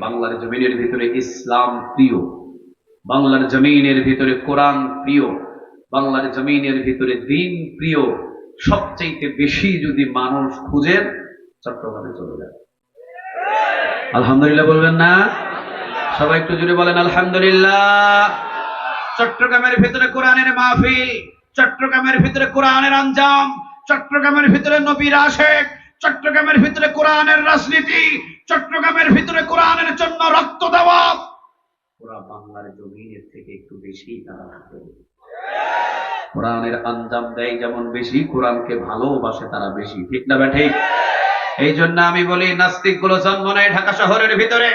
বাংলার জমিনের ভিতরে ইসলাম প্রিয়, বাংলার জমিনের ভিতরে কোরআন প্রিয়, বাংলার জমিনের ভিতরে দ্বীন প্রিয় সবচেয়ে বেশি যদি মানুষ খুঁজেন চট্টগ্রামে চলে যায়। আলহামদুলিল্লাহ বলবেন না? সবাই একটু জুড়ে বলেন আলহামদুলিল্লাহ। চট্টগ্রামের ভিতরে কোরআনের মাহফিল, চট্টগ্রামের ভিতরে কোরআনের আঞ্জাম, চট্টগ্রামের ভিতরে নবীর আশেক, চট্টগ্রামের ভিতরে কোরআনের রাজনীতি, চট্টগ্রামের ভিতরে কোরআনের জন্য রক্ত দেওয়া পুরা বাংলার জমিনের থেকে একটু বেশি তারা থাকে। কোরআনের আঞ্জাম দেয় যেমন বেশি, কোরআনকে ভালোবাসে তারা বেশি, ঠিক না বা ঠিক? এই জন্য আমি বলি নাস্তিক গুলো জন্ম নেয় ঢাকা শহরের ভিতরে,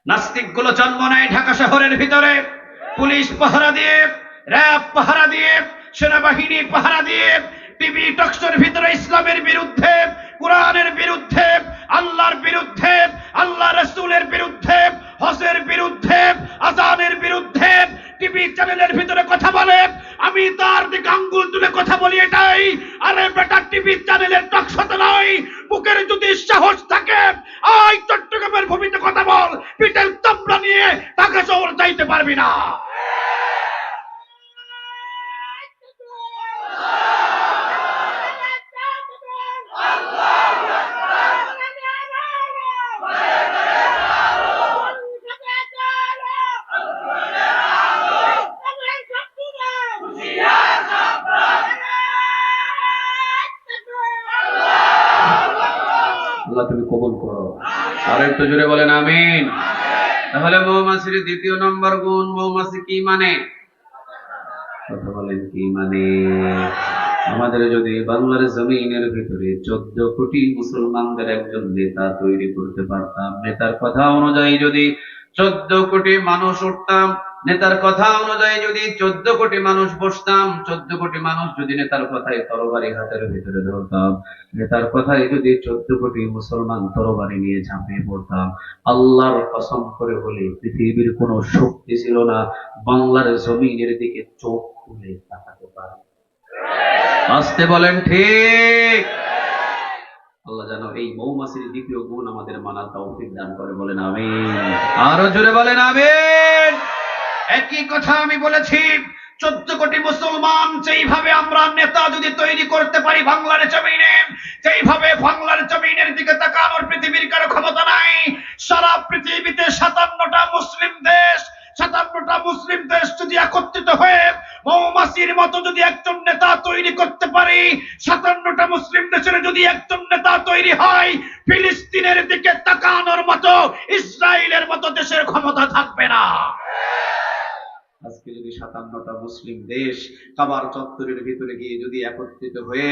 নাস্তিক গুলো জন্ম নেয় ঢাকা শহরের ভিতরে, পুলিশ পাহারা দিয়ে, র্যাব পাহারা দিয়ে, সেনাবাহিনী পাহারা দিয়ে, টিভি টকশোর ভিতরে ইসলামের বিরুদ্ধে, কোরআনের বিরুদ্ধে, আল্লাহর বিরুদ্ধে, আল্লাহ রাসূলের বিরুদ্ধে, হজের বিরুদ্ধে, আযানের বিরুদ্ধে টিভি চ্যানেলের ভিতরে কথা বলে। আমি তার দিকে আঙ্গুল তুলে কথা বলি এটাই, আরে বেটা টিভি চ্যানেলের টকশোতে নয়, বুকের যদি সাহস থাকে আই চট্টগ্রামের ভূমিতে কথা বল, পিঠের চামড়া নিয়ে ঢাকা শহর যাইতে পারবি না। আল্লাহ তুমি কবুল করো। আর একটু জোরে বলেন আমিন। তাহলে মৌমাছির দ্বিতীয় নম্বর গুণ, মৌমাছি কি মানে? কথা বলেন কি মানে? আমাদের যদি বাংলার জমিনের ভিতরে 14 কোটি মুসলমানদের একজন নেতা তৈরি করতে পারতাম, নেতার কথা অনুযায়ী যদি 14 কোটি মানুষ উঠতাম, নেতার কথা অনুযায়ী যদি 14 কোটি মানুষ বসতাম, 14 কোটি মানুষ যদি নেতার কথায় তরবারি হাতের ভিতরে ধরতাম, নেতার কথায় যদি 14 কোটি মুসলমান তরবারি নিয়ে ঝাঁপিয়ে পড়তাম, আল্লাহর কসম করে বলি পৃথিবীর কোন শক্তি ছিল না বাংলার জমিনের দিকে চোখ খুলে তাকাতে পারে। আসতে বলেন ঠিক। আল্লাহ যেন এই মৌমাছির দ্বিতীয় গুণ আমাদের মানার তৌফিক দান করে, বলেন আমিন। আরো জোরে বলেন আমিন। একই কথা আমি বলেছি, 14 কোটি মুসলমান যেইভাবে আমরা নেতা যদি তৈরি করতে পারি বাংলার জমিনে, যেইভাবে বাংলার জমিনের দিকে তাকানোর পৃথিবীর কারো ক্ষমতা নাই। সারা পৃথিবীতে 57টা মুসলিম দেশ, 57টা মুসলিম দেশ যদি একত্রিত হয়ে মৌমাছির মতো যদি একজন নেতা তৈরি করতে পারি, 57টা মুসলিম দেশের যদি একজন নেতা তৈরি হয়, ফিলিস্তিনের দিকে তাকানোর মতো ইসরায়েলের মতো দেশের ক্ষমতা থাকবে না। আজকে যদি 57টা মুসলিম দেশ কাবার চত্বরের ভিতরে গিয়ে যদি একত্রিত হয়ে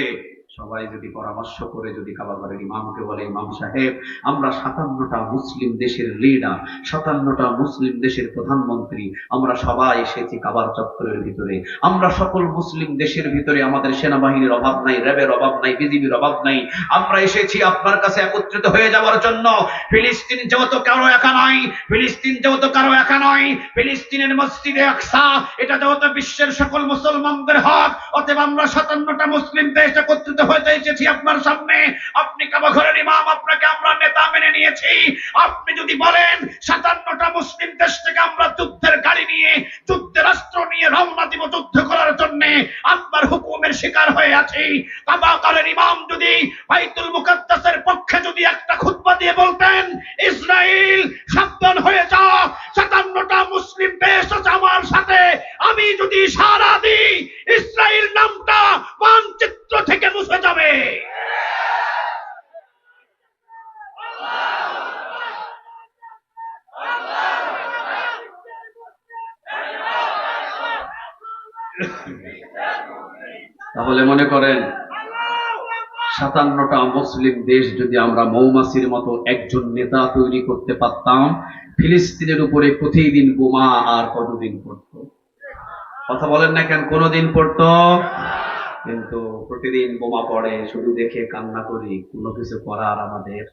সবাই যদি পরামর্শ করে যদি কাবা ঘরের ইমামকে বলে, ইমাম সাহেব আমরা 57টা মুসলিম দেশের লিডার, 57টা মুসলিম দেশের প্রধানমন্ত্রী, আমরা সবাই এসেছি কাবার চত্বরের ভিতরে, আমরা সকল মুসলিম দেশের ভিতরে আমাদের সেনাবাহিনীর অভাব নাই, র্যাবের অভাব নাই, বিজিবির অভাব নাই, আমরা এসেছি আপনার কাছে একত্রিত হয়ে যাওয়ার জন্য। ফিলিস্তিন যেহেতু কারো একা নয়, ফিলিস্তিন যেহেতু কারো একা নয়, ফিলিস্তিনের মসজিদে আকসা এটা যেহেতু বিশ্বের সকল মুসলমানদের হক, অতএব আমরা 57টা মুসলিম দেশ একত্রিত হতে এসেছি আপনার সামনে। আপনি কাবা ঘরের ইমাম, আপনাকে আমরা নেতা মেনে নিয়েছি। আপনি যদি বলেন 57টা মুসলিম দেশ থেকে আমরা যুদ্ধের গাড়ি নিয়ে, যুদ্ধের অস্ত্র নিয়ে রওনা দিব যুদ্ধ করার জন্য, আপনার হুকুমের শিকার হয়ে আছি। কাবা ঘরের ইমাম যদি বাইতুল মুকাদ্দাসের পক্ষে যদি একটা খুতবা দিয়ে বলতেন, ইসরায়েল সাবধান হয়ে যা, 57টা মুসলিম দেশ আছে আমার সাথে, আমি যদি ইশারা দিই ইসরায়েল নামটা মানচিত্র থেকে মুছে যাবে। তাহলে মনে করেন 57টা মুসলিম দেশ যদি আমরা মৌমাছির মতো একজন নেতা তৈরি করতে পারতাম, ফিলিস্তিনের উপরে প্রতিদিন বোমা আর কতদিন পড়তো? কথা বলেন না কেন? কোনদিন পড়তো? কিন্তু প্রতিদিন বোমা পড়ে, শুধু দেখে কান্না করি, কোনো কিছু করার আমাদের,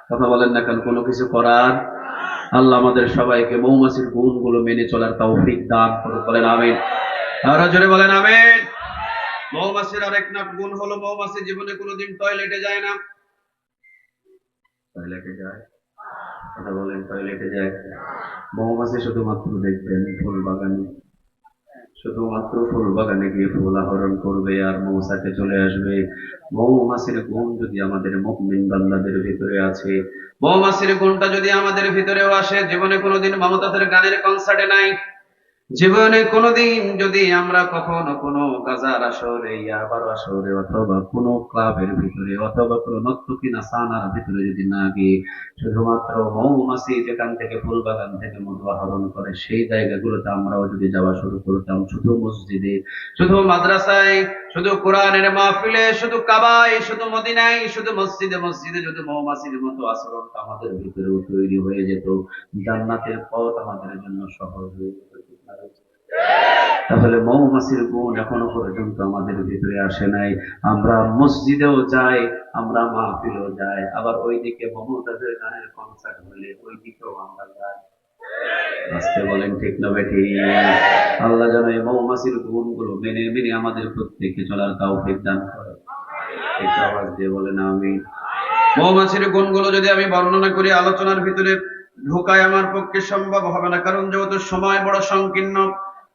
কথা বলেন না কেন, কোনো কিছু করার। আল্লাহ আমাদের সবাইকে মৌমাছির গুণগুলো মেনে চলার তৌফিক দান করুন, বলেন আমিন। আরো জোরে বলেন আমিন। মৌমাছির আরেক গুণ হলো, মৌমাছি জীবনে কোনোদিন টয়লেটে যায় না। টয়লেটে যায়? কথা বলেন, টয়লেটে যায়। মৌমাছি শুধুমাত্র দেখবেন ফুল বাগানে, শুধুমাত্র ফুল বাগানে গিয়ে ফুল আহরণ করবে আর মৌচাকে চলে আসবে। মৌমাছির গুণ যদি আমাদের মুমিন বান্দাদের ভিতরে আছে, মৌমাছির গুণটা যদি আমাদের ভিতরেও আসে, জীবনে কোনোদিন মমতাজের গানের কনসার্টে নাই, জীবনে কোনোদিন যদি আমরা কখনো কোনো গাজার আসরে, ইয়াবার আসরে, অথবা কোনো ক্লাবের ভিতরে, অথবা কোনো নর্তকী নাসানার ভিতরে যদি না গিয়ে শুধুমাত্র মৌমাছি যেখান থেকে ফুল বাগান থেকে মধু আহরণ করে সেই জায়গাগুলোতে আমরাও যদি যাওয়া শুরু করতাম, শুধু মসজিদে, শুধু মাদ্রাসায়, শুধু কোরআনের মাহফিলে, শুধু কাবায়, শুধু মদিনায়, শুধু মসজিদে মসজিদে যদি মৌমাছির মতো আচরণটা আমাদের ভিতরেও তৈরি হয়ে যেত, জান্নাতের পথ আমাদের জন্য সহজ হয়ে যেত। তাহলে মৌমাছির গুণ এখনো পর্যন্ত আমাদের ভিতরে আসে নাই। আমরা মসজিদেও যাই, আমরা মাহফিলেও যাই, আবার ওইদিকে মমতাজের গানের কনসার্ট হলে ওই দিকেও আমরা যাই। আসতে বলেন ঠিক না বেঠিক? আল্লাহ যেন এই মৌমাছির গুণগুলো মেনে মেনে আমাদের প্রত্যেককে চলার তৌফিক দান করে। একটু আওয়াজ দিয়ে বলেন আমিন। মৌমাছির গুণগুলো যদি আমি বর্ণনা করি, আলোচনার ভিতরে ঢোকায় আমার পক্ষে সম্ভব হবে না, কারণ যেহেতু সময় বড় সংকীর্ণ।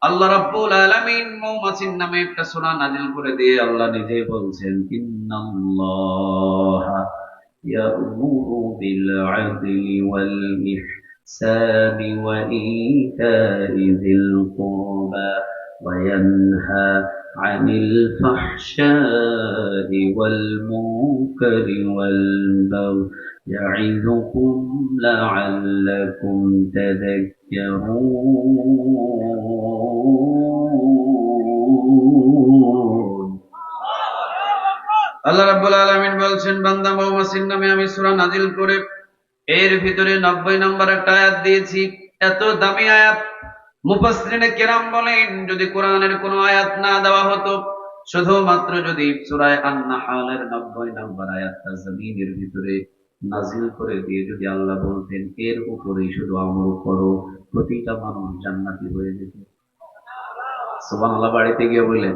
আল্লাহ রাব্বুল আলামিন মৌমাছির নামে একটা সূরা নাযিল করে দিয়ে আল্লাহ নিজে বলছেন, ইন্নাল্লাহা ইয়া'মুরু বিল আদলি ওয়াল ইহসানি ওয়া ইতা'i যিল কুরবা ওয়া ইয়ানহা আনিল ফাহশাই ওয়াল মুনকারি ওয়াল বাগই يعظكم لعلكم تذكرون। আল্লাহ রাব্বুল আলামিন বলছেন, বান্দা মৌমাছির নামে আমি সূরা নাযিল করে এর ভিতরে 90 নম্বর একটা আয়াত দিয়েছি। এত দামি আয়াত, মুফাসসিরিনে কেরাম বলেন যদি কোরআনের কোনো আয়াত না দেওয়া হতো, শুধুমাত্র যদি সূরা আন-নাহলের 90 নম্বর আয়াতটা জমিনের ভিতরে নাজিল করে দিয়ে যদি আল্লাহ বলতেন এর উপরেই শুধু আমল করো, প্রতিটা মানুষ জান্নাতি হয়ে যেত। সুবহানাল্লাহ বাড়িতে গিয়ে বললেন।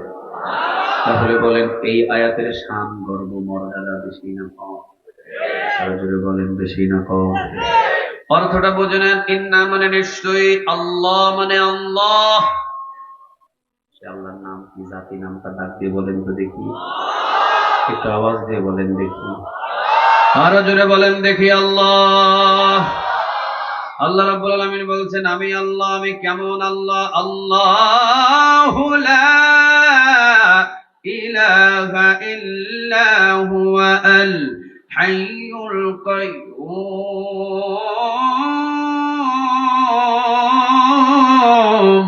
তাহলে বলেন এই আয়াতের শান, গর্ব, মর্যাদা বেশি না কম? আরো জোরে বলেন, বেশি না কম? অর্থটা বুঝে নেন। ইন্না মানে নিশ্চয়ই, আল্লাহ মানে আল্লাহ। সে আল্লাহর নাম কি? জাতি নামটা ডাক দিয়ে বলেন তো দেখি, একটু আওয়াজ দিয়ে বলেন দেখি, আরো জোরে বলেন দেখি। আল্লাহ। আল্লাহ রাব্বুল আলামিন বলছেন আমি আল্লাহ। আমি কেমন আল্লাহ? আল্লাহু লা ইলাহা ইল্লা হুয়া আল হাইয়ুল কাইয়্যুম।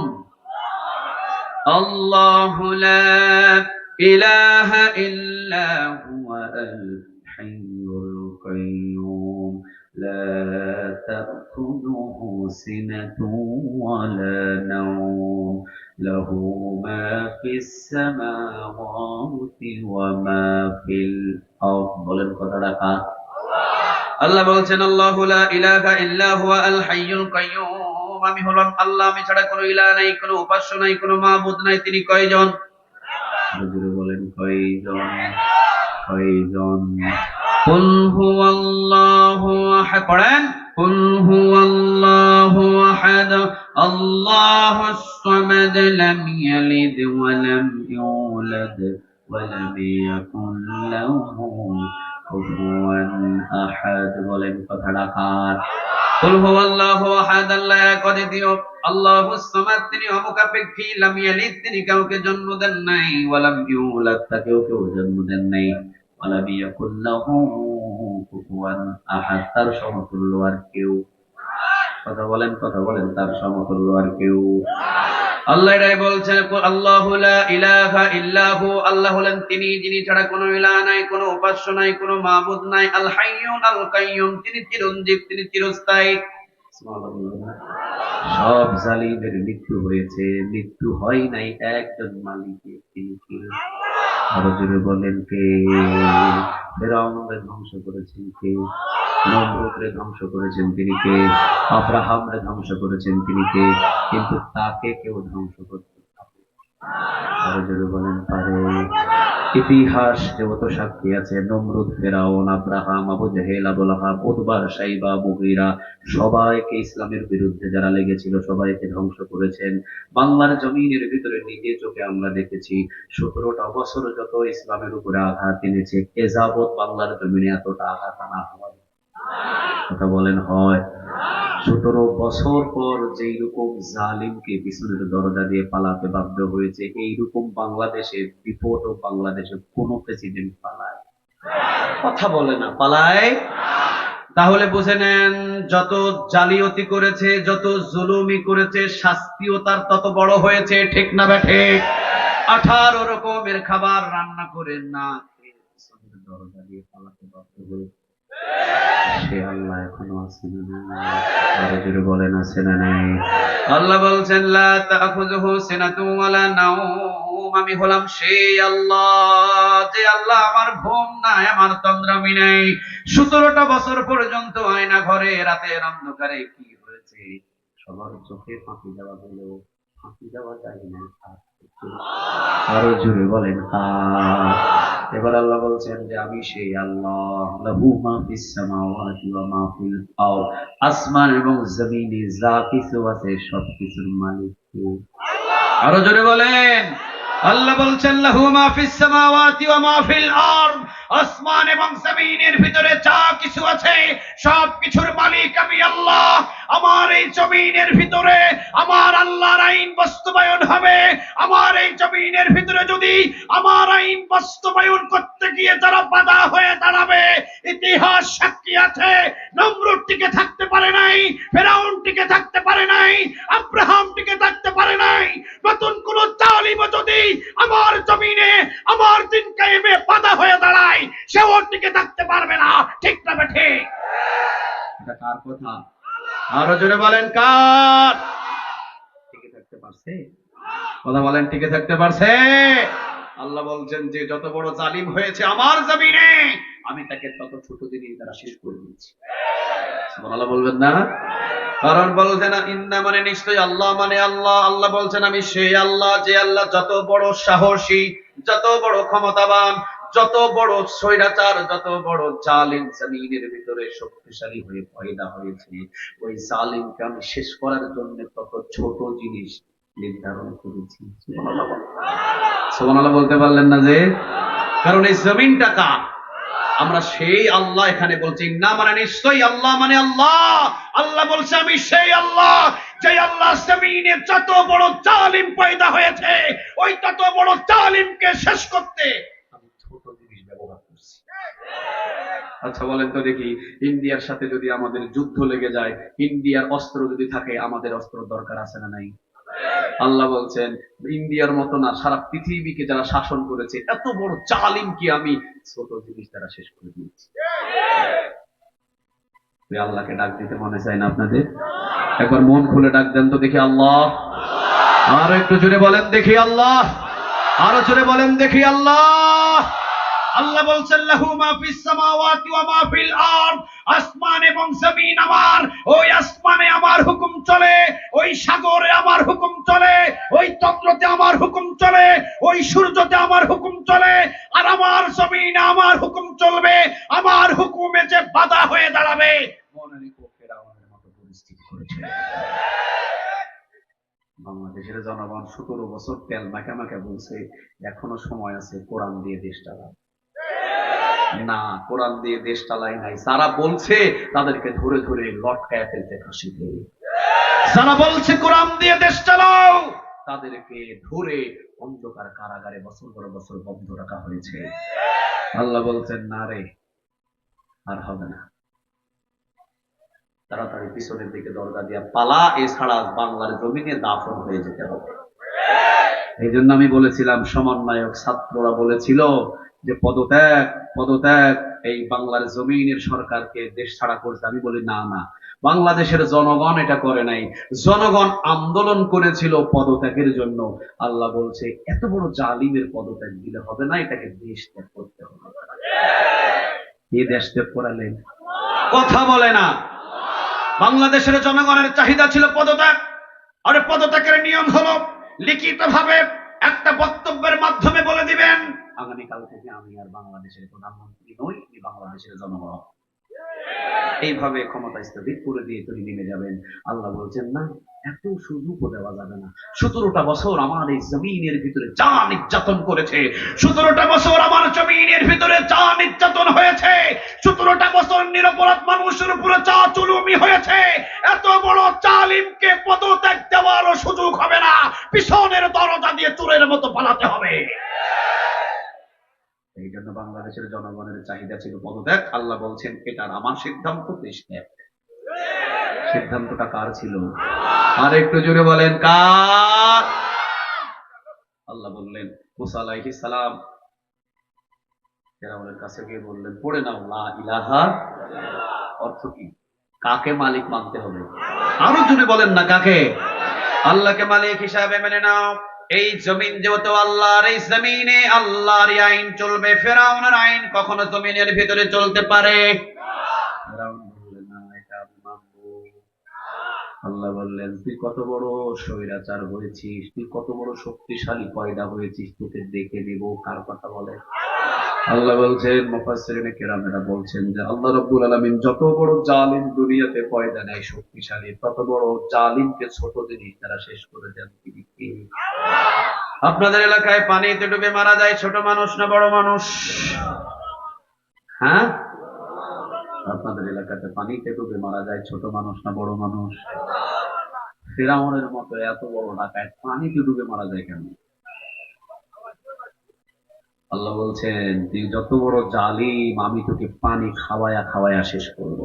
আল্লাহু লা ইলাহা ইল্লা হুয়া আল হাইয়ুল কাইয়্যুম লা তাখুযুহু সিনাতুন ওয়া লা নাওম লাহু মা ফিস সামাওয়াতি ওয়া মা ফিল আরদ। বলেন কথাটা কার? আল্লাহ বলছেন আল্লাহু লা ইলাহা ইল্লা হুয়া আল হাইয়ুল কাইয়্যুম। আমি হলাম আল্লাহ, আমি ছাড়া কোনো ইলাহ নাই, কোনো উপাস্য নাই, কোনো মাবুদ নাই। তিনি কয়জন? হুজুর বলেন কয়জন? কয়জন? কুল হুয়াল্লাহু আহাদ। পড়েন, কুল হুয়াল্লাহু আহাদ আল্লাহুস সামাদ লাম ইয়ালিদ ওয়া লাম ইউলাদ ওয়া লাম ইয়াকুল লাহু কুফুয়ান আহাদ। বলেন কথাটা কার? কুল হুয়াল্লাহু আহাদ, আল্লাহ এক অদ্বিতীয়। আল্লাহুস সামাদ, তিনি অমুখাপেক্ষী। লাম ইয়ালিদ, তিনি কাউকে জন্ম দেন নাই। ওয়া লাম ইউলাদ, তাকেও কেউ জন্ম দেন নাই। ওয়া লাম ইয়াকুল লাহু কুফুয়ান আহাদ, তার সমতুল্য আর কেউ। কথা বলেন, কথা বলেন, তার সমতুল্য আর কেউ। আল্লাহ এটাই বলছেন, আল্লাহু লা ইলাহা ইল্লাহু। আল্লাহ হলেন তিনি যিনি ছাড়া কোনো ইলাহ নাই, কোনো উপাস্য নাই, কোনো মাবুদ নাই। আল হাইয়ুন আল কাইয়্যুম, তিনি চিরঞ্জীব, তিনি চিরস্থায়ী। সব জালিমের মৃত্যু হয়েছে, মৃত্যু হয় নাই একজন মালিকের, তিনি কে? আরো জোরে বলেন কে? ফিরআউনকে ধ্বংস করেছেন কে? নমরুদকে ধ্বংস করেছেন তিনি কে? আব্রাহামকে ধ্বংস করেছেন তিনি কে? কিন্তু তাকে কেউ ধ্বংস করতে পারে? আরো জোরে বলেন পারে? ইতিহাস যত সাক্ষী আছে, নমরুদ, ফেরাউন, আব্রাহাম, আবু জেহেল, আবুল আহাব, উতবা, সাইবা, মুগীরা, সবাইকে ইসলামের বিরুদ্ধে যারা লেগেছিল সবাইকে ধ্বংস করেছেন। বাংলার জমিনের ভিতরে নিজে চোখে আমরা দেখেছি 17টা বছর যত ইসলামের উপরে আঘাত এনেছে, এ যাবৎ বাংলার জমিনে এতটা আঘাত আনা হয়? কথা বলেন হয়? 17 বছর পর যেই রকম জালিমকে পিছনের দরজা দিয়ে পালাতে বাধ্য হয়েছে, এইরকম বাংলাদেশে বিপদ ও বাংলাদেশে কোন প্রেসিডেন্ট পালায়? কথা বলে না, পালায়? তাহলে বুঝে নেন, যত জালিয়াতি করেছে, যত জুলুমি করেছে, শাস্তিও তার তত বড় হয়েছে। ঠিক না বেঠে? 18 রকমের খাবার রান্না করে না খেয়ে পিছনের দরজা দিয়ে পালাতে বাধ্য হয়েছে। সে আল্লাহ এখনো আছে না নাই? আরো জোরে বলেন, আছে না নাই? আল্লাহ বলছেন, লা তাখুযুহু সিনাতুন ওয়ালা নাওম, আমি হলাম সেই আল্লাহ, যে আল্লাহ আমার ঘুম নাই, আমার তন্দ্রামি নেই। 17টা বছর পর্যন্ত আয়না ঘরে রাতের অন্ধকারে কি হয়েছে সবার চোখে ফাঁকি দেওয়া হলো, ফাঁকি দেওয়া যায় না। আরো জোরে বলেন এবার আল্লাহ বলছেন যে আমি সেই আল্লাহ, লাহু মা ফিস সামাওয়াতি ওয়া মা ফিল আরদ, আসমান এবং জমিনে যা কিছু আছে সবকিছুর মালিক কে? আরো জোরে বলেন। আল্লাহ বলছেন, লাহু মা ফিস সামাওয়াতি ওয়া মা ফিল আরদ, আসমান এবং জমিনের ভিতরে যা কিছু আছে সবকিছুর মালিক আমি আল্লাহ। আমার এই জমিনের ভিতরে আমার আল্লাহর আইন বাস্তবায়ন হবে। আমার এই জমিনের ভিতরে যদি আমার আইন বাস্তবায়ন করতে গিয়ে যারা বাধা হয়ে দাঁড়াবে, ইতিহাস সাক্ষী আছে, নমরুদ টিকে থাকতে পারে নাই, ফেরাউন টিকে থাকতে পারে নাই, আব্রাহাম টিকে থাকতে পারে নাই। নতুন কোন জালিম যদি আমার জমিনে আমার দিন কায়েমে বাধা হয়ে দাঁড়ায়, সেও টিকে থাকতে পারবে না। ঠিক না বেঠে? এটা কার কথা? আরো জোরে বলেন, কার? টিকে থাকতে পারছে? কথা বলেন, টিকে থাকতে পারছে? আল্লাহ বলছেন যে যত বড় জালিম হয়েছে আমার জমিনে, আমি তাকে তত ছোট জিনিস দ্বারা শেষ করে দিয়েছি। সুবহানাল্লাহ বলবেন না? কারণ বলছেন ইন্না মানে নিশ্চয়ই, আল্লাহ মানে আল্লাহ। আল্লাহ বলছেন আমি সেই আল্লাহ, যে আল্লাহ যত বড় সাহসী, যত বড় ক্ষমতাবান, যত বড় স্বৈরাচার, যত বড় জালিম জমিনের ভিতরে শক্তিশালী হয়ে পয়দা হয়েছে, ওই জালিমকে আমি শেষ করার জন্য তত ছোট জিনিস নির্ধারণ করেছি। সুবহানাল্লাহ। সুবহানাল্লাহ বলতে পারলেন না যে? কারণ এই জমিনটা কার? আমরা সেই আল্লাহ এখানে বলছি না, মানে নিশ্চয়ই আল্লাহ মানে আল্লাহ। আল্লাহ বলছে আমি সেই আল্লাহ, যে আল্লাহ জমিনে যত বড় জালিম পয়দা হয়েছে, ওই তত বড় জালিমকে শেষ করতে আমি ছোট জিনিস ব্যবহার করছি। আচ্ছা বলেন তো দেখি, ইন্ডিয়ার সাথে যদি আমাদের যুদ্ধ লেগে যায়, ইন্ডিয়ার অস্ত্র যদি থাকে, আমাদের অস্ত্র দরকার আছে না নাই? আল্লাহ বলছেন ইন্ডিয়ার মতো না, সারা পৃথিবীকে যারা শাসন করেছে, এত বড় জালিমকে আমি ছোট জিনিস দ্বারা শেষ করে দিয়েছি। আল্লাহকে ডাক দিতে মনে চায় না আপনাদের? একবার মন খুলে ডাক দেন তো দেখি আল্লাহ। আরো একটু জোরে বলেন দেখি আল্লাহ। আরো জোরে বলেন দেখি আল্লাহ। আল্লাহ বলছেন লাহু মা ফিস সামাওয়াতি ওয়া মা ফিল আরদ, আসমান এবং জমিন আমার। ওই আসমানে আমার হুকুম চলে, ওই সাগরে আমার হুকুম চলে, ওই চন্দ্রতে আমার হুকুম চলে, ওই সূর্যতে আমার হুকুম চলে, আর আমার জমিনে আমার হুকুম চলবে। আমার হুকুমে যে বাধা হয়ে দাঁড়াবে, মনে রেখো ফেরাউনের মতো পরিস্থিতি করেছে। বাংলাদেশের জনগণ 17 বছর তেল মাখা মাখা বলছে এখনো সময় আছে, কোরআন দিয়ে দেশ চালাও। না, কোরআন দিয়ে দেশ চালাই নাই। যারা বলছে তাদেরকে ধরে ধরে লটকায় ফেলতে ফাঁসিতে। যারা বলছে কোরআন দিয়ে দেশ চালাও, তাদেরকে ধরে অন্ধকার কারাগারে বছর পর বছর বন্ধ রাখা হয়েছে। আল্লাহ বলছেন না রে, আর হবে না, তাড়াতাড়ি পিছনের দিকে দরজা দিয়া পালা, এছাড়া বাংলার জমিনে দাফন হয়ে যেতে হবে। এই জন্য আমি বলেছিলাম, সমন্বয়ক ছাত্ররা বলেছিল যে পদত্যাগ পদত্যাগ, এই বাংলার জমিনের সরকারকে দেশ ছাড়া করছে। আমি বলি না না, বাংলাদেশের জনগণ এটা করে নাই, জনগণ আন্দোলন করেছিল পদত্যাগের জন্য। আল্লাহ বলছে এত বড় জালিমের পদত্যাগ দিলে হবে না, এটাকে দেশ ত্যাগ করতে হবে। কে দেশ ত্যাগ করালেন? কথা বলে না। বাংলাদেশের জনগণের চাহিদা ছিল পদত্যাগ, আর পদত্যাগের নিয়ম হলো লিখিত ভাবে একটা বক্তব্যের মাধ্যমে বলে দিবেন আগামীকাল থেকে আমি আর বাংলাদেশের প্রধানমন্ত্রী নই, আমি বাংলাদেশের জনগণ। এইভাবে ক্ষমতা স্থগিত করে দিয়ে তিনি নেমে যাবেন। আল্লাহ বলছেন না, এত সুযোগও দেওয়া যাবে না। 17টা বছর আমার এই জমিনের ভিতরে যা নির্যাতন করেছে, 17টা বছর আমার জমিনের ভিতরে যা নির্যাতন হয়েছে, 17টা বছর নিরপরাধ মানুষের উপরে যা জুলুমি হয়েছে, এত বড় জালিমকে পদত্যাগ দেওয়ারও সুযোগ হবে না। পিছনের দরজা দিয়ে চোরের মতো পালাতে হবে। এই জন্য বাংলাদেশের জনগণের চাহিদা ছিল পদত্যাগ। আল্লাহ বলছেন এটা আমার সিদ্ধান্ত, দেশ ত্যাগ। সিদ্ধান্তটা কার ছিল? আর একটু জোরে বলেন কার? আল্লাহ বললেন মুসা আলাইহিস সালাম ফেরাউনের কাছে গিয়ে বললেন, পড়ে নাও লা ইলাহা। অর্থ কি? কাকে মালিক মানতে হবে? আরো জোরে বলেন না, কাকে? আল্লাহকে মালিক হিসাবে মেনে নাও। এই জমিন যেহেতু আল্লাহর, এই জমিনে আল্লাহর আইন চলবে। ফেরাউনের আইন কখনো জমিনের ভিতরে চলতে পারে? ফেরাউন বললেন না, এটা আমি মানবো। আল্লাহ বললেন তুই কত বড় স্বৈরাচার হয়েছিস, তুই কত বড় শক্তিশালী পয়দা হয়েছিস, তোকে দেখে নেব। কার কথা বলে? আল্লাহ বলছেন, মুফাসসিরিনে কেরামেরা বলছেন যে আল্লাহ রাব্বুল আলামিন যত বড় জালিম দুনিয়াতে পয়দা নেয় শক্তিশালী, তত বড় জালিমকে ছোট জিনিস দ্বারা শেষ করে দেন তিনি কে? আপনাদের এলাকায় পানিতে ডুবে মারা যায় ছোট মানুষ না বড় মানুষ? হ্যাঁ, আপনাদের এলাকাতে পানিতে ডুবে মারা যায় ছোট মানুষ না বড় মানুষ? ফিরআউনের মতো এত বড় ডাকাত পানিতে ডুবে মারা যায় কেন? আল্লাহ বলছেন তুই যত বড় জালিম, আমি তোকে পানি খাওয়ায়া খাওয়ায়া শেষ করব।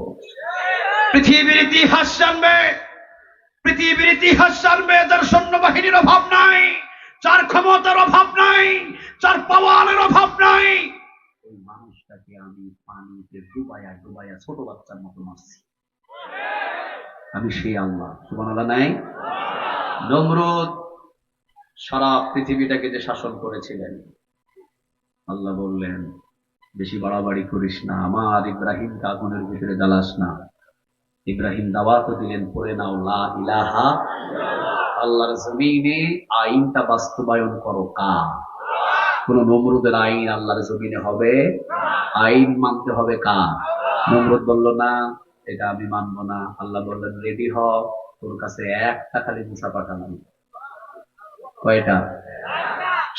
পৃথিবীর ইতিহাস জানবে, পৃথিবীর ইতিহাস জানবে যার সৈন্যবাহিনীর অভাব নাই, যার ক্ষমতার অভাব নাই, যার পাওয়ারের অভাব নাই, ওই মানুষটাকে আমি পানিতে ডুবাইয়া ডুবাইয়া ছোট বাচ্চার মতো মারছি। আমি সেই আল্লাহ। সুবহানাল্লাহ নাই? নমরুদ সারা পৃথিবীটাকে যে শাসন করেছিলেন, আল্লাহ বললেন বেশি বাড়াবাড়ি করিস না, আমার ইব্রাহিমকে আগুনের ভিতরে জ্বালাস না। ইব্রাহিম দাওয়াতও দিলেন, পড়ে নাও লা ইলাহা। আল্লাহর জমিনে আইনটা বাস্তবায়ন করো কার? কোন নমরুদের আইন আল্লাহর জমিনে হবে? আইন মানতে হবে কার? নমরুদ বলল না, এটা আমি মানবো না। আল্লাহ বললেন রেডি হ, তোর কাছে একটা খালি মুসা পাঠালাম। কয়টা?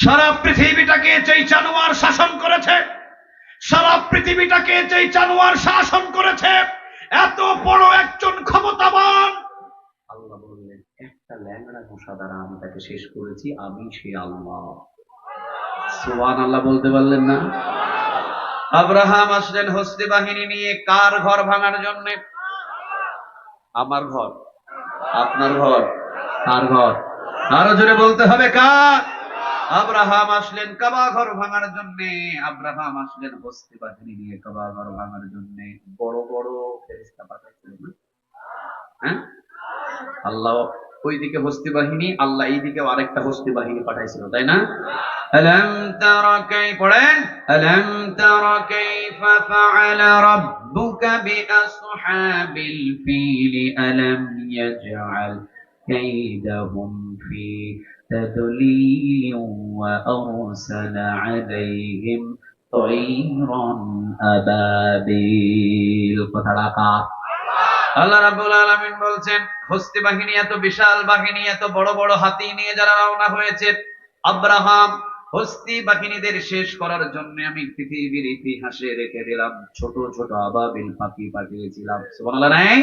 সারা পৃথিবীটাকে যেই জানোয়ার শাসন করেছে, সারা পৃথিবীটাকে যেই জানোয়ার শাসন করেছে, এত বড় একজন ক্ষমতাবান, আল্লাহ বললেন একটা ল্যাংড়া মুসা দ্বারা আমি তাকে শেষ করেছি। আমি সেই আল্লাহ। সুবহানাল্লাহ বলতে পারলেন না? আব্রাহাম আসলেন হস্তি বাহিনী নিয়ে কার ঘর ভাঙার জন্য? আমার ঘর, আপনার ঘর, কার ঘর? আরো জোরে বলতে হবে কার? আব্রাহাম আসলেন কাবা ঘর ভাঙার জন্য। আব্রাহাম আসলেন হস্তি বাহিনী নিয়ে কাবা ঘর ভাঙার জন্য। বড় বড় ফেরেশতা পাঠাইছিলেন না? হ্যাঁ, আল্লাহ ওইদিকে হস্তি বাহিনী, আল্লাহ এইদিকে আরেকটা হস্তি বাহিনী পাঠাইছিল, তাই না? আলাম তারা কাইফা, পড়েন আলাম তারা কাইফা ফাআলা রাব্বুকা বিআসহাবিল ফিল আলাম ইয়াজআল কাইদাহুম ফি تدليل وأرسل عليهم طيرا أبابيل। কথাটা কার? আল্লাহ রাব্বুল আলামিন বলছেন হস্তি বাহিনী, এত বিশাল বাহিনী, এত বড় বড় হাতি নিয়ে যারা রওনা হয়েছে, আব্রাহাম হস্তি বাহিনীদের শেষ করার জন্য আমি পৃথিবীর ইতিহাসে রেখে দিলাম ছোট ছোট আবাবিল পাখি পাঠিয়েছিলাম। সুবহানাল্লাহ নাই?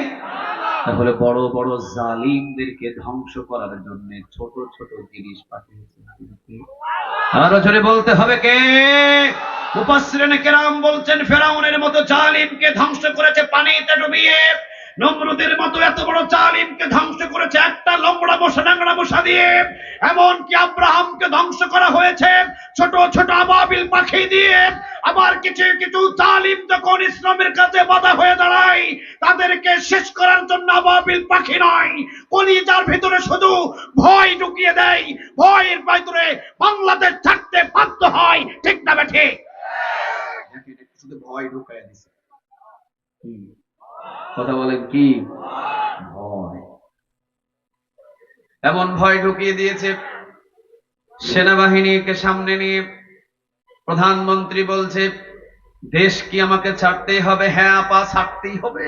তাহলে বড় বড় জালিমদেরকে ধ্বংস করার জন্য ছোট ছোট জিনিস পাঠিয়েছিলাম। আরো জোরে বলতে হবে কে? মুফাসসিরিনে কেরাম বলছেন ফেরাউনের মতো জালিমকে ধ্বংস করেছে পানিতে ডুবিয়ে, নমরুদের মতো এত বড় জালিমকে ধ্বংস করেছে একটা লম্বড়া মশা ডাংরা মশা দিয়ে, এমনকি আব্রাহামকে ধ্বংস করা হয়েছে ছোট ছোট আবাবিল পাখি দিয়ে। আবার কিছু কিছু জালিম যখন ইসলামের কাছে বাধা হয়ে দাঁড়ায়, তাদেরকে শেষ করার জন্য আবাবিল পাখি নয়, কলিজার ভিতরে শুধু ভয় ঢুকিয়ে দেয়। ভয়ের ভিতরে বাংলাদেশ থাকতে বাধ্য হয়, ঠিক না বেঠে? শুধু ভয় ঢুকাইয়া দিছে। কথা বলেন কি? ভয়, এমন ভয় ঢুকিয়ে দিয়েছে, সেনাবাহিনীকে সামনে নিয়ে প্রধানমন্ত্রী বলছে দেশ কি আমাকে ছাড়তেই হবে? হ্যাঁ আপা, ছাড়তেই হবে।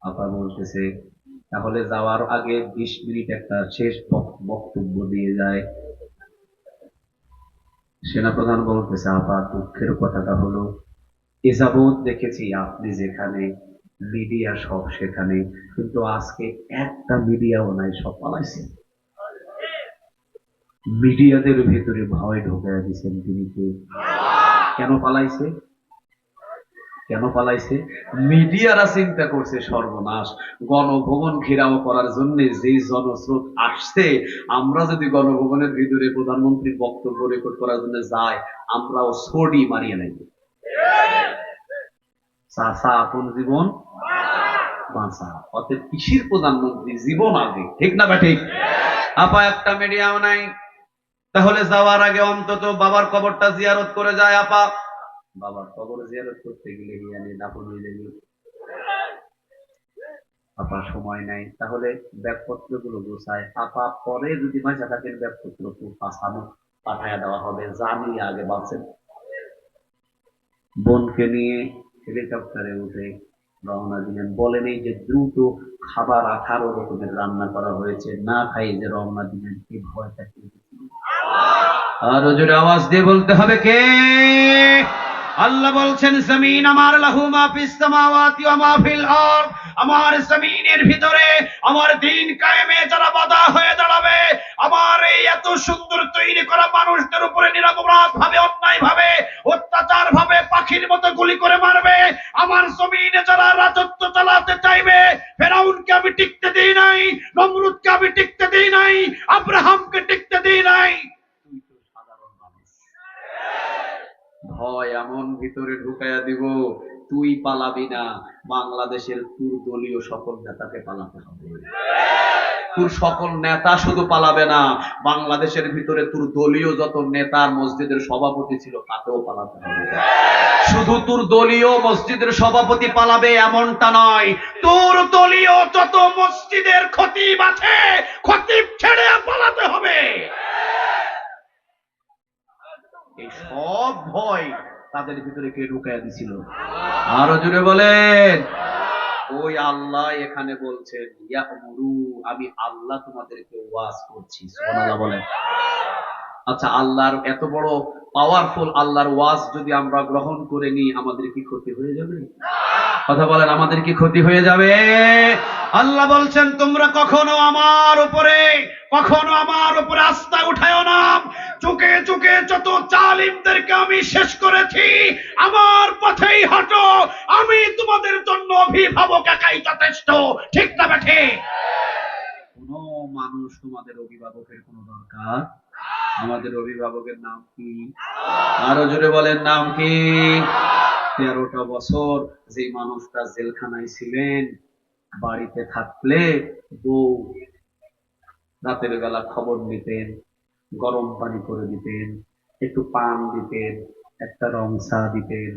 আপা বলতেছে তাহলে যাওয়ার আগে 20 মিনিট একটা শেষ বক্তব্য দিয়ে যায়। সেনাপ্রধান বলতেছে আপা, দুঃখের কথাটা হলো এ যাবৎ দেখেছি আপনি যেখানে, মিডিয়া সব সেখানে, কিন্তু আজকে একটা মিডিয়াও নাই, সব পালাইছে। মিডিয়াদের ভেতরে ভয় ঢোকায় দিচ্ছেন তিনি কে? কেন পালাইছে? কেন পালাইছে? মিডিয়ারা চিন্তা করছে সর্বনাশ, গণভবন ঘেরাও করার জন্য যে জনস্রোত আসছে, আমরা যদি গণভবনের ভিতরে প্রধানমন্ত্রীর বক্তব্য রেকর্ড করার জন্য যাই, আমরাও ছড়ি মারিয়ে নেব। চাচা আপন জীবন বাঁচা, অতএব কিসের প্রধানমন্ত্রী, জীবন আগে, ঠিক না বা ঠিক? আপা একটা মিডিয়াও নাই, তাহলে যাওয়ার আগে অন্তত বাবার কবরটা জিয়ারত করে যায়। আপা বাবার কবর জিয়ারত করতে গেলে হিয়ানি দাফন হইলে আপা সময় নাই, তাহলে ব্যাগপত্র গুলো গোছায়। আপা পরে যদি বাঁচা থাকেন ব্যাগপত্র পাঠানো পাঠায় দেওয়া হবে, জানি আগে বাঁচেন। বোনকে নিয়ে হেলিকপ্টারে উঠে রওনা দিলেন। বলেন এই যে দ্রুত খাবার 18 রকমের রান্না করা হয়েছে, না খাই যে রওনা দিলেন, এই ভয়টা কি? আরো জোরে আওয়াজ দিয়ে বলতে হবে কে? আল্লাহ বলছেন জমিন আমার, লাহু মা ফিস সামাওয়াতি ওয়া মা ফিল আরদ, আমার জমিনের ভিতরে আমার দিন কায়েমে যারা বাধা হয়ে দাঁড়াবে, আমার এই এত সুন্দর তৈরি করা মানুষদের উপরে নিরপরাধ ভাবে, অন্যায় ভাবে, অত্যাচার ভাবে পাখির মতো গুলি করে মারবে, আমার জমিনে যারা রাজত্ব চালাতে চাইবে, ফেরাউনকে আমি টিকতে দিই নাই, নমরুদকে আমি টিকতে দিই নাই, আব্রাহামকে টিকতে দিই নাই। তুই তো সাধারণ মানুষ, ভয় এমন ভিতরে ঢুকাইয়া দিব, তুই পালাবি না, বাংলাদেশের তোর দলীয় সকল নেতাকে পালাতে হবে। তোর সকল নেতা শুধু পালাবে না, বাংলাদেশের ভিতরে তোর দলীয় যত নেতার মসজিদের সভাপতি ছিল তাকেও পালাতে হবে। শুধু তোর দলীয় মসজিদের সভাপতি পালাবে এমনটা নয়, তোর দলীয় যত মসজিদের খতিব আছে, খতিব ছেড়ে পালাতে হবে। এই সব ভয় তাদের ভিতরে কে ঢুকাইয়া দিছিল? আরো জোরে বলেন। ওই আল্লাহ এখানে বলছেন ইয়ামুরু, আমি আল্লাহ তোমাদেরকে ওয়াজ করছি। সুবহানাল্লাহ বলেন। আচ্ছা, আল্লাহর এত বড় পাওয়ারফুল আল্লাহর ওয়াজ যদি আমরা গ্রহণ করে নিই, আমাদের কি ক্ষতি হয়ে যাবে? কথা বলেন, আমাদের কি ক্ষতি হয়ে যাবে? আল্লাহ বলছেন তোমরা কখনো আমার উপরে আস্থা উঠায়ো না। চুকে চুকে যত জালিমদেরকে আমি শেষ করেছি, আমার পথেই হাঁটো, আমি তোমাদের জন্য অভিভাবক একাই যথেষ্ট, ঠিক না বেঠে? কোন মানুষ তোমাদের অভিভাবকের কোনো দরকার? আমাদের অভিভাবকের নাম কি? আরো জোরে বলেন, নাম কি? 13টা বছর যে মানুষটা জেলখানায় ছিলেন, বাড়িতে থাকলে বউ রাতের বেলা খবর নিতেন, গরম পানি করে দিতেন, একটু পান দিতেন, একটা রং চা দিতেন,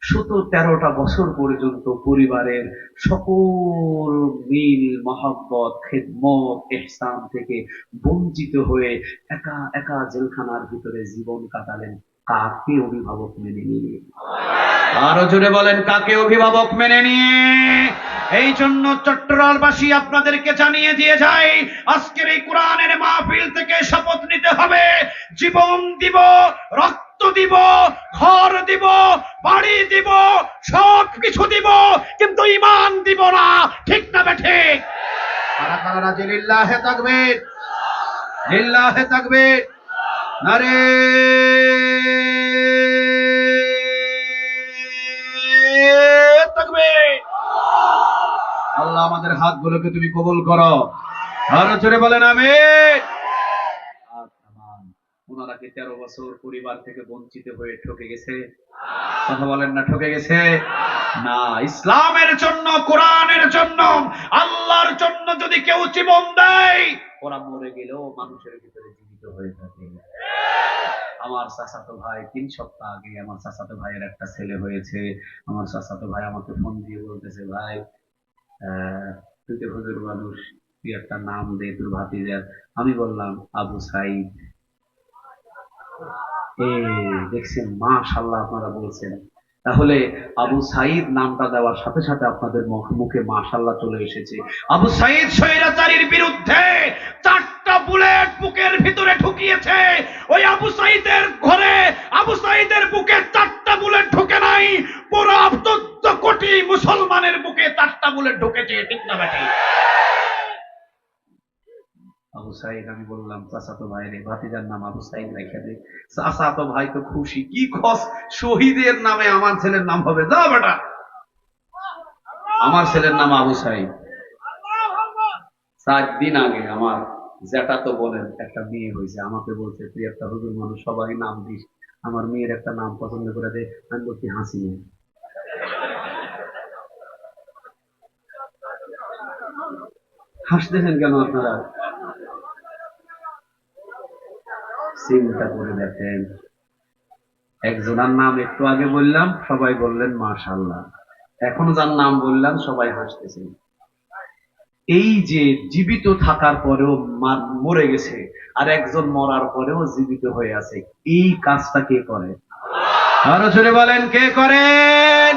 শুধু 13টা বছর পর্যন্ত পরিবারের সকল মিল মহব্বত খেদমত ইহসান থেকে বঞ্চিত হয়ে একা একা জেলখানার ভিতরে জীবন কাটালেন। কাকে অভিভাবক মেনে নিয়ে? আরো জোরে বলেন, কাকে অভিভাবক মেনে নিয়ে? এই জন্য চট্টগ্রামবাসী আপনাদেরকে জানিয়ে দিয়ে যাই, আজকের এই কোরআনের মাহফিল থেকে শপথ নিতে হবে, জীবন দিব, রক্ত দিব, ঘর দিব, বাড়ি দিব, সব কিছু দিব, কিন্তু ঈমান দিব না, ঠিক না বেঠিক? কারা কারা রাজি? লিল্লাহে তাকবীর, লিল্লাহে তাকবীর, নারে তাকবীর। আল্লাহ আমাদের হাতগুলোকে তুমি কবুল করো। আরো জোরে বলেন আমিন। ওনারা কি 13 বছর পরিবার থেকে বঞ্চিত হয়ে ঠকে গেছে? কথা বলেন না, ঠকে গেছে না। ইসলামের জন্য, কোরআনের জন্য, আল্লাহর জন্য যদি কেউ জীবন দেয়, ওরা মরে গেলেও মানুষের ভিতরে জীবিত হয়ে থাকে। আমার চাচাতো ভাই 3 সপ্তাহ আগে আমার চাচাতো ভাইয়ের একটা ছেলে হয়েছে। আমার চাচাতো ভাই আমাকে ফোন দিয়ে বলতেছে, ভাই তুই তো হুজুর মানুষ, তুই একটা নাম দে তোর ভাতিজার। আমি বললাম আবু সাইদ। দেখছেন, মাশাআল্লাহ আপনারা বলছেন। তাহলে আবু সাইদ নামটা দেওয়ার সাথে সাথে আপনাদের মুখে মাশাআল্লাহ চলে এসেছে। আবু সাইদ স্বৈরাচারীর বিরুদ্ধে 4টা বুলেট বুকের ভিতরে ঢুকিয়েছে। ওই আবু সাইদের ঘরে, আবু সাইদের বুকে 4টা বুলেট ঢুকে নাই, পুরো 14 কোটি মুসলমানের বুকে 4টা বুলেট ঢুকেছে। ঠিক না বেটি? আবু সাইদ, আমি বললাম চাচাতো ভাই রে, ভাতিজার নাম আবু সাইদ রেখে দে। চাচাতো ভাই তো খুশি, কি খস, শহীদের নামে আমার ছেলের নাম হবে। যা বেটা, আমার ছেলের নাম আবু সাইদ। 4 দিন আগে আমার জ্যাঠাতো বোনের একটা মেয়ে হয়েছে, আমাকে বলছে তুই একটা হুজুর মানুষ, সবাই নাম দিস, আমার মেয়ের একটা নাম পছন্দ করে দে। আমি বলছি হাসিনা। হাসতেছেন কেন আপনারা? চিন্তা করে দেখেন, একজনের নাম একটু আগে বললাম, সবাই বললেন মাশাআল্লাহ, এখন যার নাম বললাম সবাই হাসতেছেন। এই যে জীবিত থাকার পরেও মরে গেছে, আর একজন মরার পরেও জীবিত হয়ে আছে, এই কাজটা কে করে? আরো জোরে বলেন, কে করেন?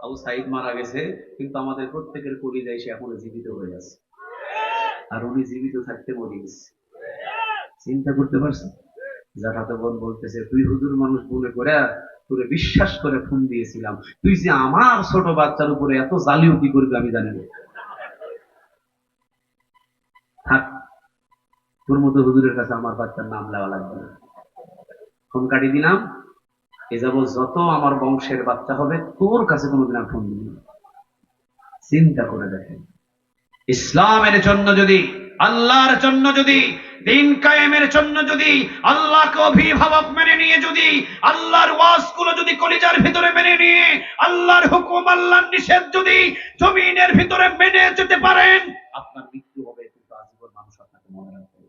আবু সাইদ মারা গেছে, কিন্তু আমাদের প্রত্যেকের কলিজায় সে এখনো জীবিত হয়ে আছে, আর উনি জীবিত থাকতে মরে গেছে। চিন্তা করতে পারছেন? জ্যাঠাতো বোন বলতেছে তুই হুজুর মানুষ মনে করে তোরে বিশ্বাস করে ফোন দিয়েছিলাম, তুই যে আমার ছোট বাচ্চার উপরে এত জালিয়াতি করবি আমি জানি না। থাক, তোর মতো হুজুরের কাছে আমার বাচ্চার নাম নেওয়া লাগবে না, ফোন কাটি দিলাম। এ যাবো যত আমার বংশের বাচ্চা হবে তোর কাছে কোনোদিন আর ফোন দিবি না। চিন্তা করে দেখেন, ইসলামের জন্য যদি, আল্লাহর জন্য যদি, দিন কায়েমের জন্য যদি, আল্লাহকে অভিভাবক মেনে নিয়ে যদি, আল্লাহর ওয়াজগুলো যদি কলিজার ভিতরে মেনে নিয়ে, আল্লাহর হুকুম আল্লাহর নিষেধ যদি জমিনের ভিতরে মেনে যেতে পারেন, আপনার মৃত্যু হবে কিন্তু আজীবন মানুষ আপনাকে মনে রাখবে।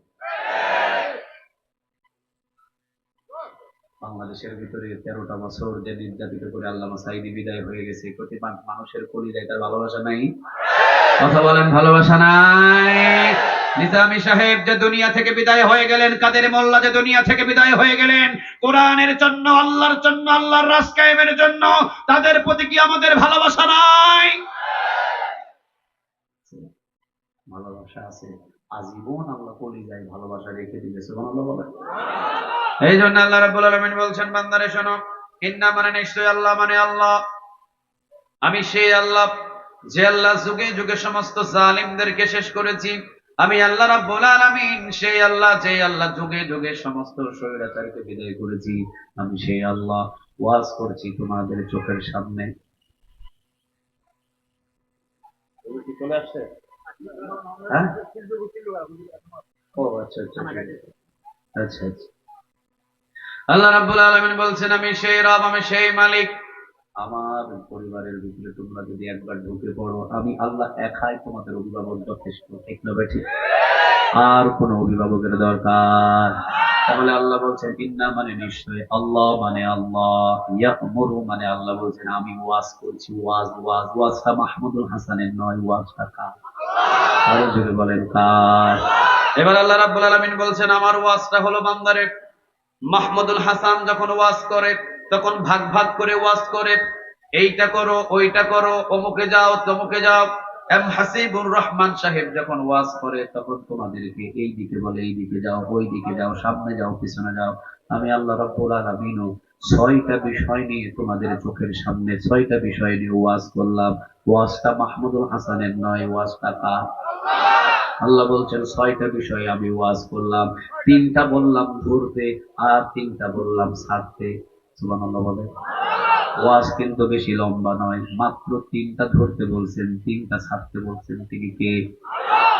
বাংলাদেশের ভিতরে 13টা বছর যে নির্যাতিত করে আল্লামা সাঈদী বিদায় হয়ে গেছে, প্রতিবার মানুষের কলিজায় তার ভালোবাসা নাই? কথা বলেন, ভালোবাসা নাই? নিজামী সাহেব যে দুনিয়া থেকে বিদায় হয়ে গেলেন, কাদের মোল্লা যে দুনিয়া থেকে বিদায় হয়ে গেলেন, কোরআনের জন্য, আল্লাহর জন্য, আল্লাহর রাজ কায়েমের জন্য, তাদের প্রতি কি আমাদের ভালোবাসা নাই? ভালোবাসা আছে, আজীবন আল্লাহ কলিজায় ভালোবাসা রেখে দিবে। সুবহানাল্লাহ বলেন। এই জন্য আল্লাহ রাব্বুল আলামিন বলছেন, বান্দারে শোনো, ইন্না মানে নিশ্চয় আল্লাহ, মানে আল্লাহ, আমি সেই আল্লাহ যে আল্লাহ যুগে যুগে সমস্ত জালিমদেরকে শেষ করেছি। আমি আল্লাহ রাব্বুল আলামিন সেই আল্লাহ যে আল্লাহ যুগে যুগে সমস্ত স্বৈরাচারীকে বিদায় করেছি। আমি সেই আল্লাহ ওয়াজ করছি তোমাদের চোখের সামনে। চলে আসছে? হ্যাঁ, ও আচ্ছা আচ্ছা আচ্ছা আচ্ছা। আল্লাহ রাব্বুল আলামিন বলছেন, আমি সেই রব, আমি সেই মালিক। আমার পরিবারের ভিতরে তোমরা যদি একবার ঢুকে পড়ো, আমি আল্লাহ একাই তোমাদের অভিভাবক, যথেষ্ট। ঠিক না ঠিক? আর কোন অভিভাবকের দরকার? তাহলে আল্লাহ বলছেন ইন্না মানে নিশ্চয়, আল্লাহ মানে আল্লাহ, ইয়ামুরু মানে আল্লাহ বলছেন আমি ওয়াজ করছি। ওয়াজটা মাহমুদুল হাসানের নয়, ওয়াজটা কার? আরো যদি বলেন কার? এবার আল্লাহ রাব্বুল আলামিন বলছেন আমার ওয়াজটা হলো বান্দারে। মাহমুদুল হাসান যখন ওয়াজ করে তখন ভাগ ভাগ করে ওয়াজ করে, এইটা করো, ওইটা করো, অমুকে যাও, তমুকে যাও। এম হাসিবুর রহমান সাহেব যখন ওয়াজ করে তখন তোমাদেরকে এই দিকে বলে এই দিকে যাও, ওই দিকে যাও, সামনে যাও, পিছনে যাও। আমি আল্লাহ রাব্বুল আলামিন 6টা বিষয় নিয়ে তোমাদের চোখের সামনে 6টা বিষয় নিয়ে ওয়াজ করলাম। ওয়াজটা মাহমুদুল হাসানের নয়, ওয়াজটা কার? আল্লাহ বলছেন 6টা বিষয়ে আমি ওয়াজ করলাম, 3টা বললাম ধরতে, আর 3টা বললাম ছাড়তে। সুবহানাল্লাহ বলে। ওয়াজ কিন্তু বেশি লম্বা নয়, মাত্র 3টা ধরতে বলছেন, 3টা ছাড়তে বলছেন। তিনি কে?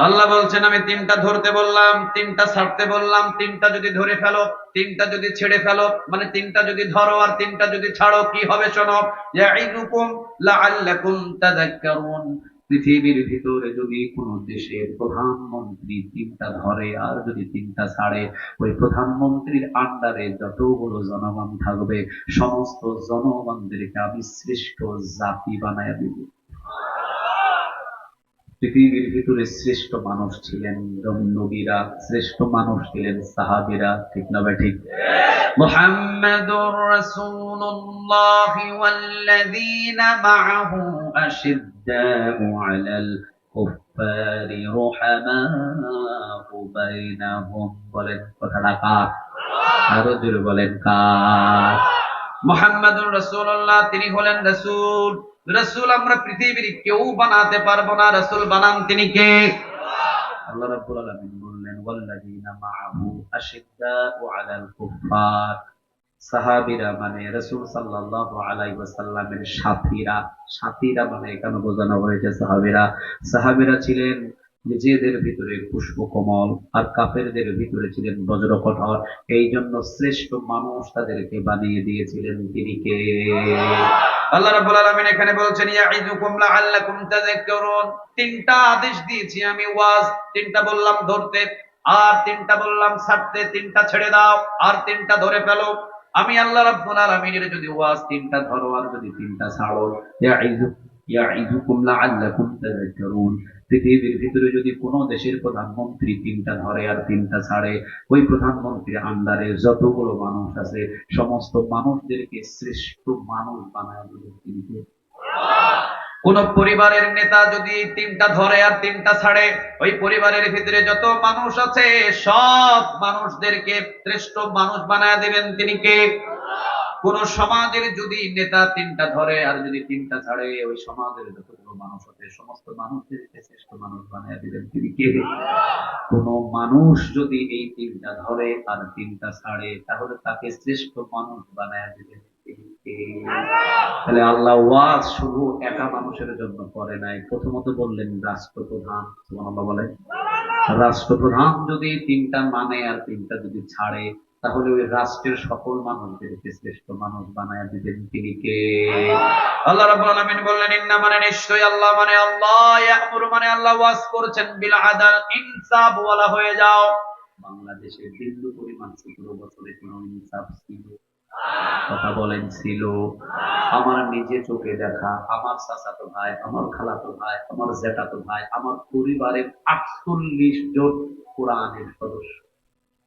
আল্লাহ বলছেন আমি 3টা ধরতে বললাম, 3টা ছাড়তে বললাম। 3টা যদি ধরে ফেলো, 3টা যদি ছেড়ে ফেলো, মানে 3টা যদি ধরো আর 3টা যদি ছাড়ো, কি হবে শোনো। ইয়াইদুকুম লাআল্লাকুম তাযাক্কারুন। পৃথিবীর ভিতরে যদি কোন দেশের প্রধানমন্ত্রী 3টা ধরে আর যদি 3টা ছাড়ে, ওই প্রধানমন্ত্রীর আন্ডারে যতগুলো জনগণ থাকবে সমস্ত জনগণদেরকে আমি শ্রেষ্ঠ জাতি বানায় দিব। পৃথিবীর ভিতরে শ্রেষ্ঠ মানুষ ছিলেন নবীরা, শ্রেষ্ঠ মানুষ ছিলেন সাহাবীরা। ঠিক না ভাই? ঠিক। মুহাম্মাদুর রাসূলুল্লাহ ওয়াল্লাযীনা মা'আহু আশিদ্দাউ আলাল কুফফারি রুহামাউ বাইনাহুম। বলেন কথাটা কার? আরো জোরে বলেন কার? মুহাম্মাদুর রাসূলুল্লাহ, তিনি হলেন রাসূল। রাসূল আমরা পৃথিবীর কেউ বানাতে পারবো না, রাসূল বানান তিনি কে? আল্লাহ রাব্বুল আলামিন বললেন ওয়াল্লাযীনা মা'আহু আশিদ্দাউ আলাল কুফফার। সাহাবীরা মানে রাসূল সাল্লাল্লাহু আলাইহি ওয়াসাল্লামের সাথীরা। সাথীরা মানে এখানে বোঝানো হয়েছে সাহাবীরা। সাহাবীরা ছিলেন নিজেদের ভিতরে পুষ্পকমল, আর কাফেরদের ভিতরে ছিলেন বজ্র কঠোর। এই জন্য শ্রেষ্ঠ মানুষ তাদেরকে বানিয়ে দিয়েছিলেন তিনি কে? আল্লাহ রাব্বুল আলামিন এখানে বলছেন ইয়াইদুকুম লাআল্লাকুম তাযাক্কারুন। তিনটা আদেশ দিয়েছি আমি, ওয়াজ তিনটা বললাম ধরতে, আর তিনটা বললাম ছাড়তে। তিনটা ছেড়ে দাও, আর তিনটা ধরে ফেলো। আমি আল্লাহ রাব্বুল আলামিনের যদি ওয়াজ তিনটা ধরো আর যদি তিনটা ছাড়ো, ইয়াইদুকুম লাআল্লাকুম তাযাক্কারুন। পৃথিবীর ভিতরে যদি কোন দেশের প্রধানমন্ত্রী তিনটা ধরে আর তিনটা ছাড়ে, ওই প্রধানমন্ত্রীর আন্ডারে যতগুলো মানুষ আছে সমস্ত মানুষদেরকে শ্রেষ্ঠ মানুষ বানায় দিবেন তিনি কে? কোন পরিবারের নেতা যদি তিনটা ধরে আর তিনটা ছাড়ে, ওই পরিবারের ভিতরে যত মানুষ আছে সব মানুষদেরকে শ্রেষ্ঠ মানুষ বানায় দিবেন তিনি কে? কোন সমাজের যদি নেতা তিনটা ধরে আর যদি তিনটা ছাড়ে, ওই সমাজের যতগুলো মানুষ আছে সমস্ত মানুষদেরকে শ্রেষ্ঠ মানুষ বানায় দিবেন তিনি কে? কোন মানুষ যদি এই তিনটা ধরে আর তিনটা ছাড়ে, তাহলে তাকে শ্রেষ্ঠ মানুষ বানায় দিবেন তিনি কে? তাহলে আল্লাহ ওয়াজ শুধু একা মানুষের জন্য করে নাই। প্রথমত বললেন রাষ্ট্রপ্রধান, সুবহানাল্লাহ বলেন। রাষ্ট্রপ্রধান যদি তিনটা মানে আর তিনটা যদি ছাড়ে, তাহলে ওই রাষ্ট্রের সকল মানুষদেরকে শ্রেষ্ঠ মানুষ বানায় দিবেন তিনি কে? আল্লাহ রাব্বুল আলামিন বললেন ইন্না মানে নিশ্চয়ই আল্লাহ মানে আল্লাহ, ইয়ামুরু মানে আল্লাহ ওয়াজ করছেন বিল আদল, ইনসাফ ওয়ালা হয়ে যাও। বাংলাদেশে বিন্দু পরিমাণ 17 বছরে কোন ইনসাফ ছিল? কথা বলেন ছিল? আমার নিজে চোখে দেখা, আমার চাচাতো ভাই, আমার খালাতো ভাই, আমার জ্যাঠাতো ভাই, আমার পরিবারের 48 জন কোরআনের সদস্য,